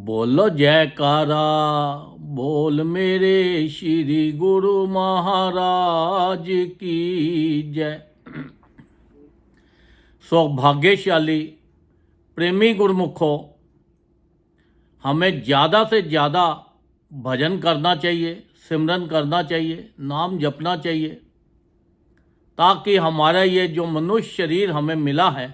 बोलो जयकारा, बोल मेरे श्री गुरु महाराज की जय। सौभाग्यशाली प्रेमी गुरुमुखों, हमें ज़्यादा से ज़्यादा भजन करना चाहिए, सिमरन करना चाहिए, नाम जपना चाहिए, ताकि हमारा ये जो मनुष्य शरीर हमें मिला है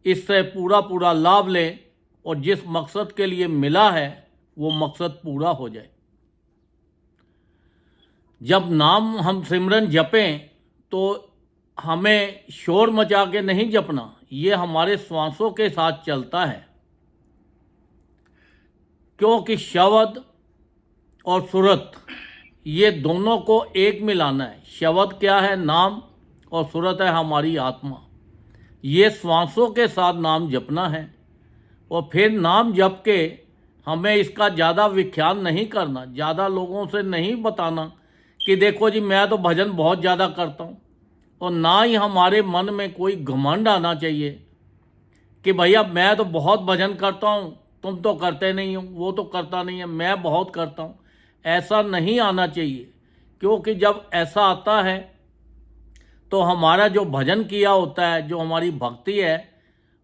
इससे पूरा पूरा लाभ लें और जिस मकसद के लिए मिला है वो मकसद पूरा हो जाए। जब नाम हम सिमरन जपें तो हमें शोर मचा के नहीं जपना, ये हमारे श्वासों के साथ चलता है, क्योंकि शब्द और सुरत ये दोनों को एक मिलाना है। शब्द क्या है? नाम, और सुरत है हमारी आत्मा। ये श्वासों के साथ नाम जपना है और फिर नाम जप के हमें इसका ज़्यादा विख्यान नहीं करना, ज़्यादा लोगों से नहीं बताना कि देखो जी मैं तो भजन बहुत ज़्यादा करता हूँ, और ना ही हमारे मन में कोई घमंड आना चाहिए कि भैया मैं तो बहुत भजन करता हूँ, तुम तो करते नहीं हो, वो तो करता नहीं है, मैं बहुत करता हूँ। ऐसा नहीं आना चाहिए, क्योंकि जब ऐसा आता है तो हमारा जो भजन किया होता है, जो हमारी भक्ति है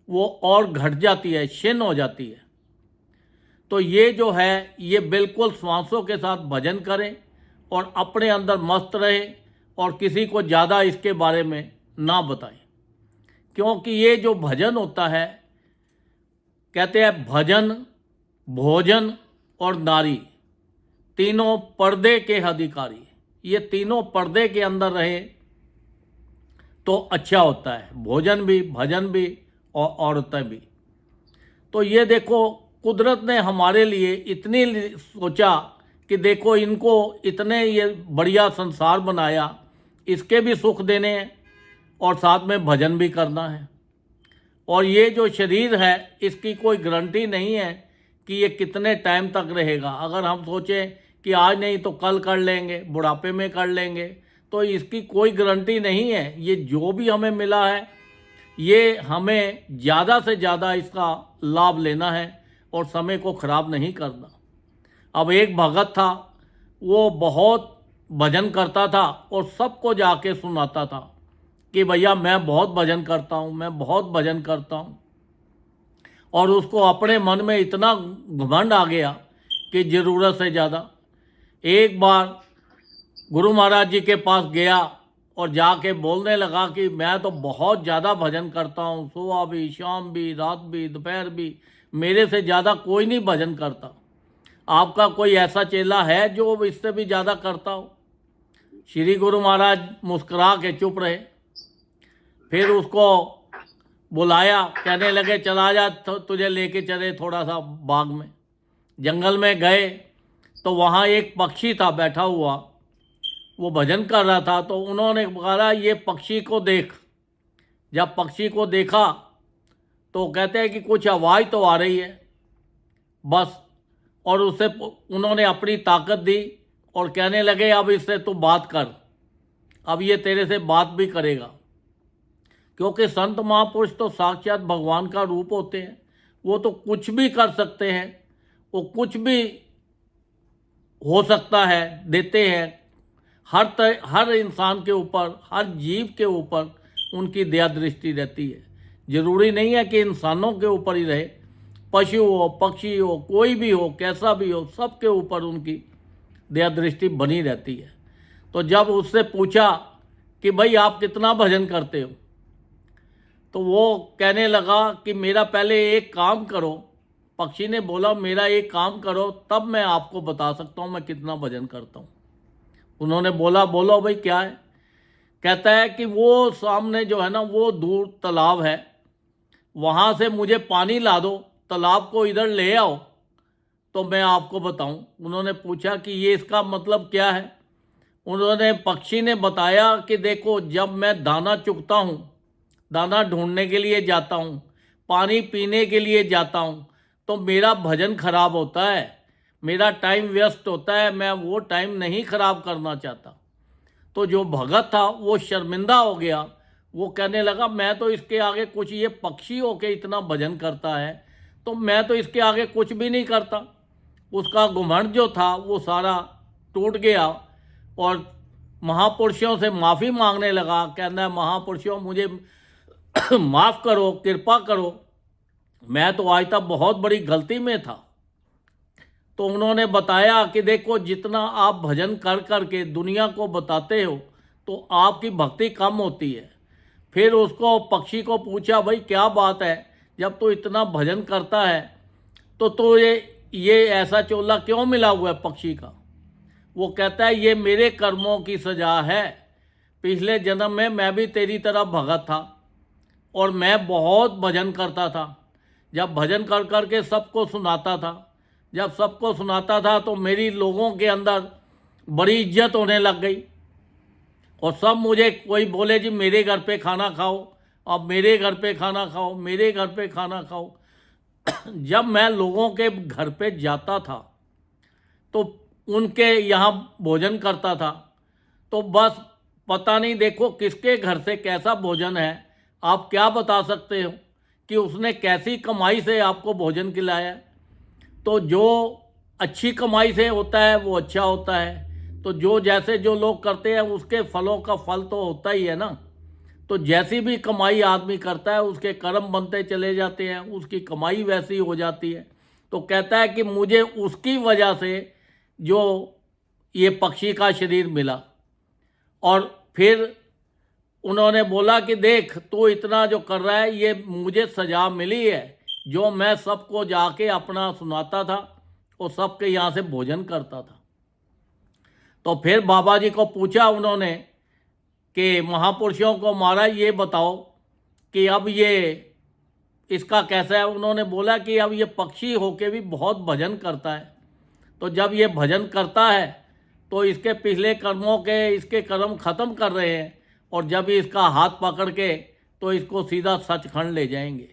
वो और घट जाती है, क्षीण हो जाती है। तो ये जो है ये बिल्कुल श्वासों के साथ भजन करें और अपने अंदर मस्त रहे और किसी को ज़्यादा इसके बारे में ना बताएं, क्योंकि ये जो भजन होता है, कहते हैं भजन, भोजन और नारी तीनों पर्दे के अधिकारी। ये तीनों पर्दे के अंदर रहे तो अच्छा होता है, भोजन भी, भजन भी और औरतें भी। तो ये देखो कुदरत ने हमारे लिए इतनी सोचा कि देखो इनको इतने ये बढ़िया संसार बनाया, इसके भी सुख देने हैं और साथ में भजन भी करना है। और ये जो शरीर है इसकी कोई गारंटी नहीं है कि ये कितने टाइम तक रहेगा। अगर हम सोचें कि आज नहीं तो कल कर लेंगे, बुढ़ापे में कर लेंगे, तो इसकी कोई गारंटी नहीं है। ये जो भी हमें मिला है ये हमें ज़्यादा से ज़्यादा इसका लाभ लेना है और समय को ख़राब नहीं करना। अब एक भगत था, वो बहुत भजन करता था और सबको जाके सुनाता था कि भैया मैं बहुत भजन करता हूँ, मैं बहुत भजन करता हूँ। और उसको अपने मन में इतना घमंड आ गया कि ज़रूरत से ज़्यादा। एक बार गुरु महाराज जी के पास गया और जाके बोलने लगा कि मैं तो बहुत ज़्यादा भजन करता हूँ, सुबह भी, शाम भी, रात भी, दोपहर भी, मेरे से ज़्यादा कोई नहीं भजन करता। आपका कोई ऐसा चेला है जो इससे भी ज़्यादा करता हो? श्री गुरु महाराज मुस्कुरा के चुप रहे। फिर उसको बुलाया, कहने लगे चला जा, तुझे लेके चले थोड़ा सा बाग में। जंगल में गए तो वहाँ एक पक्षी था बैठा हुआ, वो भजन कर रहा था। तो उन्होंने कहा ये पक्षी को देख। जब पक्षी को देखा तो कहते हैं कि कुछ आवाज़ तो आ रही है बस, और उससे उन्होंने अपनी ताकत दी और कहने लगे अब इससे तू बात कर, अब ये तेरे से बात भी करेगा। क्योंकि संत महापुरुष तो साक्षात भगवान का रूप होते हैं, वो तो कुछ भी कर सकते हैं, वो कुछ भी हो सकता है, देते हैं हर इंसान के ऊपर, हर जीव के ऊपर उनकी दया दृष्टि रहती है। ज़रूरी नहीं है कि इंसानों के ऊपर ही रहे, पशु हो, पक्षी हो, कोई भी हो, कैसा भी हो, सबके ऊपर उनकी दया दृष्टि बनी रहती है। तो जब उससे पूछा कि भाई आप कितना भजन करते हो, तो वो कहने लगा कि मेरा पहले एक काम करो। पक्षी ने बोला मेरा एक काम करो, तब मैं आपको बता सकता हूँ मैं कितना भजन करता हूँ। उन्होंने बोला बोलो भाई क्या है? कहता है कि वो सामने जो है ना वो दूर तालाब है, वहाँ से मुझे पानी ला दो, तालाब को इधर ले आओ तो मैं आपको बताऊं। उन्होंने पूछा कि ये इसका मतलब क्या है? उन्होंने पक्षी ने बताया कि देखो जब मैं दाना चुगता हूँ, दाना ढूंढने के लिए जाता हूँ, पानी पीने के लिए जाता हूँ, तो मेरा भजन खराब होता है, मेरा टाइम वेस्ट होता है, मैं वो टाइम नहीं खराब करना चाहता। तो जो भगत था वो शर्मिंदा हो गया, वो कहने लगा मैं तो इसके आगे कुछ, ये पक्षी होके इतना भजन करता है तो मैं तो इसके आगे कुछ भी नहीं करता। उसका घमंड जो था वो सारा टूट गया और महापुरुषों से माफ़ी मांगने लगा। कहना है, महापुरुषों मुझे माफ़ करो, कृपा करो, मैं तो आज तक बहुत बड़ी गलती में था। तो उन्होंने बताया कि देखो, जितना आप भजन कर कर के दुनिया को बताते हो तो आपकी भक्ति कम होती है। फिर उसको पक्षी को पूछा, भाई क्या बात है, जब तू इतना भजन करता है तो ये ऐसा चोला क्यों मिला हुआ है पक्षी का? वो कहता है, ये मेरे कर्मों की सजा है। पिछले जन्म में मैं भी तेरी तरह भगत था और मैं बहुत भजन करता था। जब भजन कर कर के सबको सुनाता था, जब सबको सुनाता था तो मेरी लोगों के अंदर बड़ी इज्जत होने लग गई और सब मुझे, कोई बोले जी मेरे घर पे खाना खाओ, अब मेरे घर पे खाना खाओ, मेरे घर पे खाना खाओ। जब मैं लोगों के घर पे जाता था तो उनके यहाँ भोजन करता था, तो बस पता नहीं, देखो किसके घर से कैसा भोजन है, आप क्या बता सकते हो कि उसने कैसी कमाई से आपको भोजन खिलाया। तो जो अच्छी कमाई से होता है वो अच्छा होता है। तो जो जैसे जो लोग करते हैं उसके फलों का फल तो होता ही है ना। तो जैसी भी कमाई आदमी करता है उसके कर्म बनते चले जाते हैं, उसकी कमाई वैसी हो जाती है। तो कहता है कि मुझे उसकी वजह से जो ये पक्षी का शरीर मिला। और फिर उन्होंने बोला कि देख, तू इतना जो कर रहा है ये मुझे सजा मिली है, जो मैं सबको जाके अपना सुनाता था और सबके यहाँ से भोजन करता था। तो फिर बाबा जी को पूछा उन्होंने कि महापुरुषों को महाराज ये बताओ कि अब ये इसका कैसा है। उन्होंने बोला कि अब ये पक्षी होके भी बहुत भजन करता है, तो जब ये भजन करता है तो इसके पिछले कर्मों के इसके कर्म ख़त्म कर रहे हैं और जब इसका हाथ पकड़ के तो इसको सीधा सचखंड ले जाएंगे।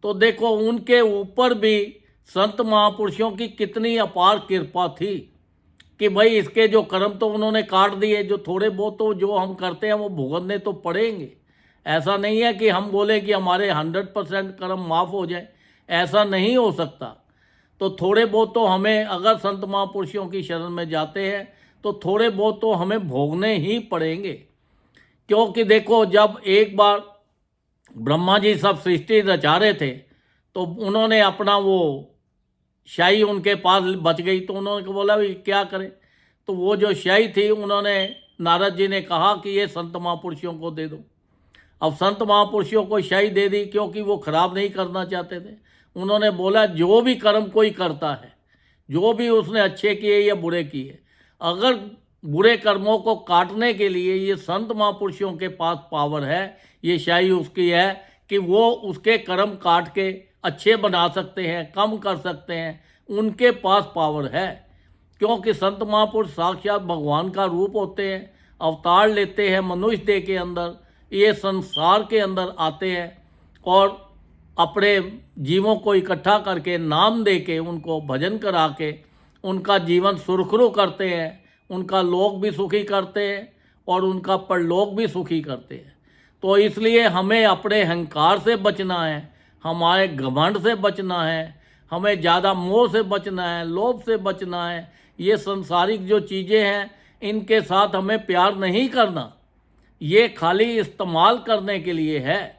तो देखो, उनके ऊपर भी संत महापुरुषों की कितनी अपार कृपा थी कि भाई इसके जो कर्म तो उन्होंने काट दिए, जो थोड़े बहुत तो जो हम करते हैं वो भुगतने तो पड़ेंगे। ऐसा नहीं है कि हम बोले कि हमारे 100% कर्म माफ़ हो जाए, ऐसा नहीं हो सकता। तो थोड़े बहुत तो हमें, अगर संत महापुरुषों की शरण में जाते हैं तो थोड़े बहुत तो हमें भोगने ही पड़ेंगे। क्योंकि देखो, जब एक बार ब्रह्मा जी सब सृष्टि रचा रहे थे तो उन्होंने अपना वो शाही उनके पास बच गई, तो उन्होंने बोला भाई क्या करें। तो वो जो शाही थी, उन्होंने, नारद जी ने कहा कि ये संत महापुरुषों को दे दो। अब संत महापुरुषों को शाही दे दी क्योंकि वो खराब नहीं करना चाहते थे। उन्होंने बोला जो भी कर्म कोई करता है, जो भी उसने अच्छे किए या बुरे किए, अगर बुरे कर्मों को काटने के लिए ये संत महापुरुषों के पास पावर है, ये शाही उसकी है कि वो उसके कर्म काट के अच्छे बना सकते हैं, कम कर सकते हैं, उनके पास पावर है। क्योंकि संत महापुरुष साक्षात भगवान का रूप होते हैं, अवतार लेते हैं मनुष्य देह के अंदर, ये संसार के अंदर आते हैं और अपने जीवों को इकट्ठा करके नाम दे के उनको भजन करा के उनका जीवन सुरखरू करते हैं, उनका लोक भी सुखी करते हैं और उनका परलोक भी सुखी करते हैं। तो इसलिए हमें अपने अहंकार से बचना है, हमारे घमंड से बचना है, हमें ज़्यादा मोह से बचना है, लोभ से बचना है। ये संसारिक जो चीज़ें हैं इनके साथ हमें प्यार नहीं करना, ये खाली इस्तेमाल करने के लिए है।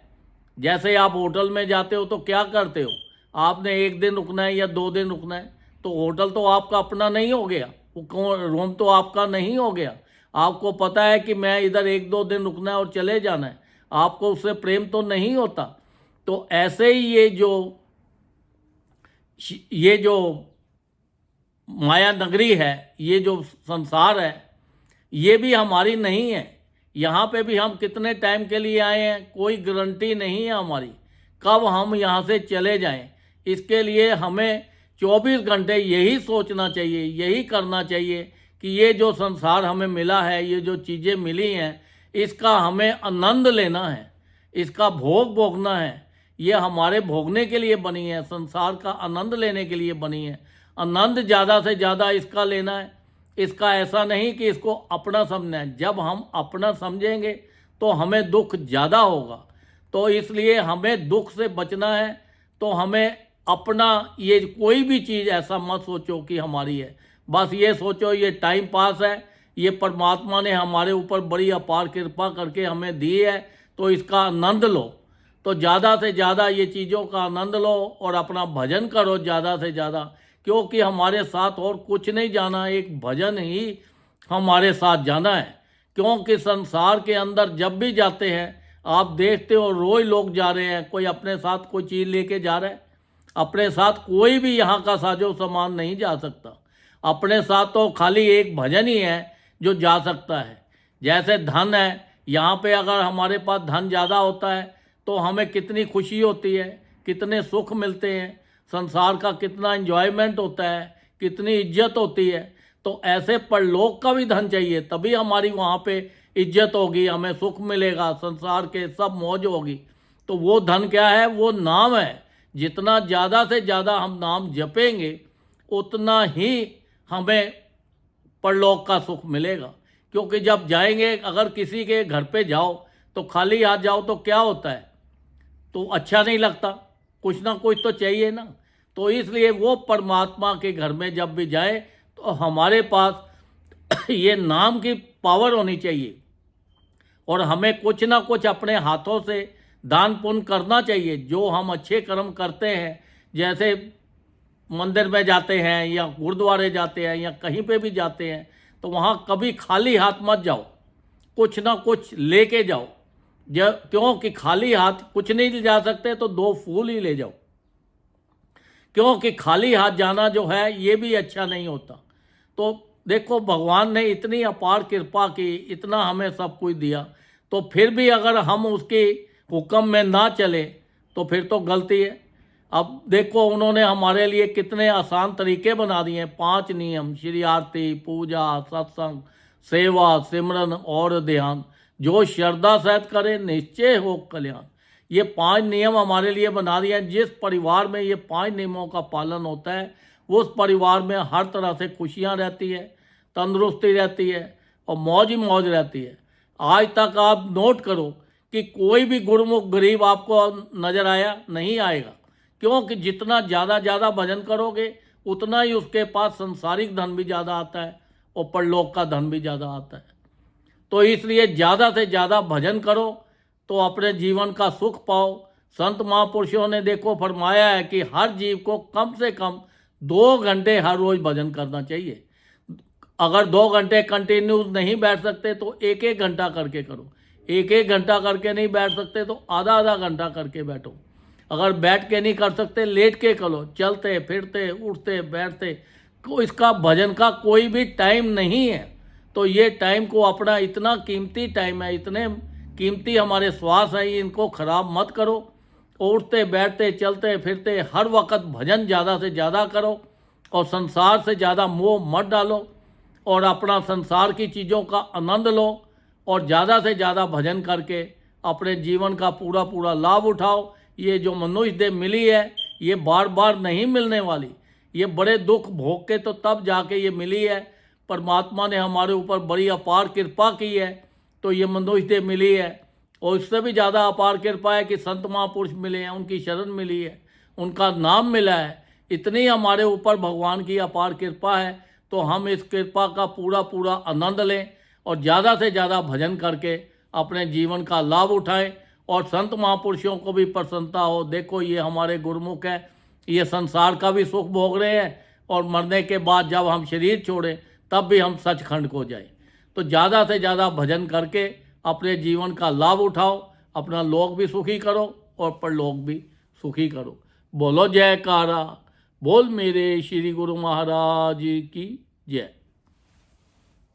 जैसे आप होटल में जाते हो तो क्या करते हो, आपने एक दिन रुकना है या 2 दिन रुकना है, तो होटल तो आपका अपना नहीं हो गया, वो रूम तो आपका नहीं हो गया। आपको पता है कि मैं इधर 1-2 दिन रुकना है और चले जाना है, आपको उससे प्रेम तो नहीं होता। तो ऐसे ही ये जो माया नगरी है, ये जो संसार है, ये भी हमारी नहीं है। यहाँ पे भी हम कितने टाइम के लिए आए हैं, कोई गारंटी नहीं है हमारी कब हम यहाँ से चले जाएं। इसके लिए हमें 24 घंटे यही सोचना चाहिए, यही करना चाहिए कि ये जो संसार हमें मिला है, ये जो चीज़ें मिली हैं, इसका हमें आनंद लेना है, इसका भोग भोगना है। ये हमारे भोगने के लिए बनी है, संसार का आनंद लेने के लिए बनी है। आनंद ज़्यादा से ज़्यादा इसका लेना है, इसका ऐसा नहीं कि इसको अपना समझना है। जब हम अपना समझेंगे तो हमें दुख ज़्यादा होगा। तो इसलिए हमें दुख से बचना है, तो हमें अपना ये कोई भी चीज़ ऐसा मत सोचो कि हमारी है, बस ये सोचो ये टाइम पास है, ये परमात्मा ने हमारे ऊपर बड़ी अपार कृपा करके हमें दी है, तो इसका आनंद लो। तो ज़्यादा से ज़्यादा ये चीज़ों का आनंद लो और अपना भजन करो ज़्यादा से ज़्यादा, क्योंकि हमारे साथ और कुछ नहीं जाना, एक भजन ही हमारे साथ जाना है। क्योंकि संसार के अंदर जब भी जाते हैं आप देखते हो रोज लोग जा रहे हैं, कोई अपने साथ कोई चीज़ लेके जा रहा है, अपने साथ कोई भी यहाँ का साजो सामान नहीं जा सकता। अपने साथ तो खाली एक भजन ही है जो जा सकता है। जैसे धन है, यहाँ पे अगर हमारे पास धन ज़्यादा होता है तो हमें कितनी खुशी होती है, कितने सुख मिलते हैं, संसार का कितना एंजॉयमेंट होता है, कितनी इज्जत होती है। तो ऐसे परलोक का भी धन चाहिए, तभी हमारी वहाँ पे इज्जत होगी, हमें सुख मिलेगा, संसार के सब मौज होगी। तो वो धन क्या है? वो नाम है। जितना ज़्यादा से ज़्यादा हम नाम जपेंगे उतना ही हमें परलोक का सुख मिलेगा। क्योंकि जब जाएंगे, अगर किसी के घर पे जाओ तो खाली हाथ जाओ तो क्या होता है? तो अच्छा नहीं लगता, कुछ ना कुछ तो चाहिए ना। तो इसलिए वो परमात्मा के घर में जब भी जाए तो हमारे पास ये नाम की पावर होनी चाहिए और हमें कुछ ना कुछ अपने हाथों से दान पुण्य करना चाहिए। जो हम अच्छे कर्म करते हैं, जैसे मंदिर में जाते हैं या गुरुद्वारे जाते हैं या कहीं पे भी जाते हैं, तो वहाँ कभी खाली हाथ मत जाओ, कुछ ना कुछ लेके जाओ। क्योंकि खाली हाथ कुछ नहीं ले जा सकते तो 2 फूल ही ले जाओ। क्योंकि खाली हाथ जाना जो है ये भी अच्छा नहीं होता। तो देखो, भगवान ने इतनी अपार कृपा की, इतना हमें सब कुछ दिया, तो फिर भी अगर हम उसके हुक्म में ना चले तो फिर तो गलती है। अब देखो, उन्होंने हमारे लिए कितने आसान तरीके बना दिए हैं। 5 नियम, श्री आरती, पूजा, सत्संग, सेवा, सिमरन और ध्यान, जो श्रद्धा सहित करे निश्चय हो कल्याण। ये 5 नियम हमारे लिए बना दिए हैं। जिस परिवार में ये 5 नियमों का पालन होता है उस परिवार में हर तरह से खुशियाँ रहती है, तंदुरुस्ती रहती है और मौज ही मौज रहती है। आज तक आप नोट करो कि कोई भी गुरुमुख गरीब आपको नज़र आया? नहीं आएगा। क्योंकि जितना ज़्यादा भजन करोगे उतना ही उसके पास संसारिक धन भी ज़्यादा आता है और परलोक का धन भी ज़्यादा आता है। तो इसलिए ज़्यादा से ज़्यादा भजन करो तो अपने जीवन का सुख पाओ। संत महापुरुषों ने देखो फरमाया है कि हर जीव को कम से कम 2 घंटे हर रोज़ भजन करना चाहिए। अगर 2 घंटे कंटिन्यू नहीं बैठ सकते तो 1-1 घंटा करके करो। 1-1 घंटा करके नहीं बैठ सकते तो आधा घंटा करके बैठो। अगर बैठ के नहीं कर सकते, लेट के करो, चलते फिरते उठते बैठते। तो इसका भजन का कोई भी टाइम नहीं है। तो ये टाइम को अपना, इतना कीमती टाइम है, इतने कीमती हमारे श्वास हैं, इनको ख़राब मत करो। उठते बैठते चलते फिरते हर वक्त भजन ज़्यादा से ज़्यादा करो और संसार से ज़्यादा मोह मत डालो और अपना संसार की चीज़ों का आनंद लो और ज़्यादा से ज़्यादा भजन करके अपने जीवन का पूरा लाभ उठाओ। ये जो मनुष्य देह मिली है ये बार बार नहीं मिलने वाली। ये बड़े दुख भोग के तो तब जाके ये मिली है। परमात्मा ने हमारे ऊपर बड़ी अपार कृपा की है तो ये मनुष्य देह मिली है। और इससे भी ज़्यादा अपार कृपा है कि संत महापुरुष मिले हैं, उनकी शरण मिली है, उनका नाम मिला है। इतनी हमारे ऊपर भगवान की अपार कृपा है। तो हम इस कृपा का पूरा आनंद लें और ज़्यादा से ज़्यादा भजन करके अपने जीवन का लाभ उठाएं और संत महापुरुषों को भी प्रसन्नता हो। देखो, ये हमारे गुरुमुख हैं, ये संसार का भी सुख भोग रहे हैं और मरने के बाद जब हम शरीर छोड़ें तब भी हम सचखंड को जाएं। तो ज़्यादा से ज़्यादा भजन करके अपने जीवन का लाभ उठाओ, अपना लोक भी सुखी करो और परलोक भी सुखी करो। बोलो जयकारा, बोल मेरे श्री गुरु महाराज की जय।